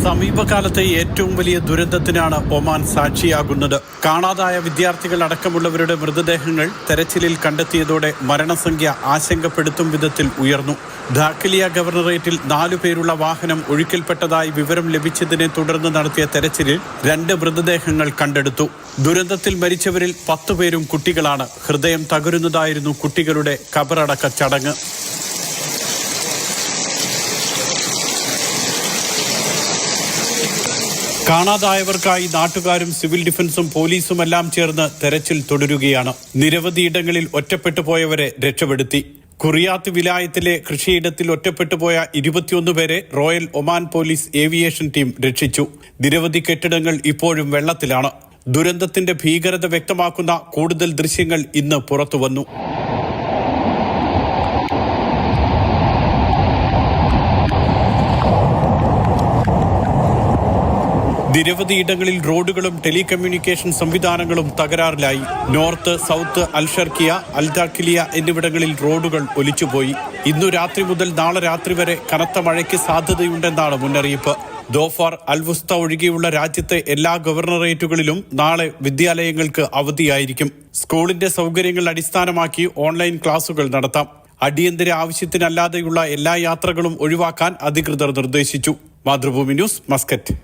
സമീപകാലത്തെ ഏറ്റവും വലിയ ദുരന്തത്തിനാണ് ഒമാൻ സാക്ഷിയാകുന്നത്. കാണാതായ വിദ്യാർത്ഥികൾ അടക്കമുള്ളവരുടെ മൃതദേഹങ്ങൾ തെരച്ചിലിൽ കണ്ടെത്തിയതോടെ മരണസംഖ്യ ആശങ്കപ്പെടുത്തും വിധത്തിൽ ഉയർന്നു. ധാക്കലിയ ഗവർണറേറ്റിൽ 4 പേരുള്ള വാഹനം ഒഴുക്കിൽപ്പെട്ടതായി വിവരം ലഭിച്ചതിനെ തുടർന്ന് നടത്തിയ തെരച്ചിലിൽ 2 മൃതദേഹങ്ങൾ കണ്ടെടുത്തു. ദുരന്തത്തിൽ മരിച്ചവരിൽ 10 പേരും കുട്ടികളാണ്. ഹൃദയം തകരുന്നതായിരുന്നു കുട്ടികളുടെ ഖബറടക്ക ചടങ്ങ്. കാണാതായവർക്കായി നാട്ടുകാരും സിവിൽ ഡിഫൻസും പോലീസുമെല്ലാം ചേർന്ന് തെരച്ചിൽ തുടരുകയാണ്. നിരവധിയിടങ്ങളിൽ ഒറ്റപ്പെട്ടു പോയവരെ രക്ഷപ്പെടുത്തി. കുറിയാത്ത് വിലായത്തിലെ കൃഷിയിടത്തിൽ ഒറ്റപ്പെട്ടുപോയ 21 പേരെ royal Oman police aviation team രക്ഷിച്ചു. നിരവധി കെട്ടിടങ്ങൾ ഇപ്പോഴും വെള്ളത്തിലാണ്. ദുരന്തത്തിന്റെ ഭീകരത വ്യക്തമാക്കുന്ന കൂടുതൽ ദൃശ്യങ്ങൾ ഇന്ന് പുറത്തുവന്നു. നിരവധിയിടങ്ങളിൽ റോഡുകളും ടെലികമ്മ്യൂണിക്കേഷൻ സംവിധാനങ്ങളും തകരാറിലായി. നോർത്ത്, സൗത്ത്, അൽഷർക്കിയ, അൽദാഖിലിയ എന്നിവിടങ്ങളിൽ റോഡുകൾ ഒലിച്ചുപോയി. ഇന്നു രാത്രി മുതൽ നാളെ രാത്രി വരെ കനത്ത മഴയ്ക്ക് സാധ്യതയുണ്ടെന്നാണ് മുന്നറിയിപ്പ്. ദോഫാർ, അൽവുസ്ത ഒഴികെയുള്ള രാജ്യത്തെ എല്ലാ ഗവർണറേറ്റുകളിലും നാളെ വിദ്യാലയങ്ങൾക്ക് അവധിയായിരിക്കും. സ്കൂളിന്റെ സൗകര്യങ്ങൾ അടിസ്ഥാനമാക്കി ഓൺലൈൻ ക്ലാസുകൾ നടത്താം. അടിയന്തര ആവശ്യത്തിനല്ലാതെയുള്ള എല്ലാ യാത്രകളും ഒഴിവാക്കാൻ അധികൃതർ നിർദ്ദേശിച്ചു. Mathrubhumi news, Muscat.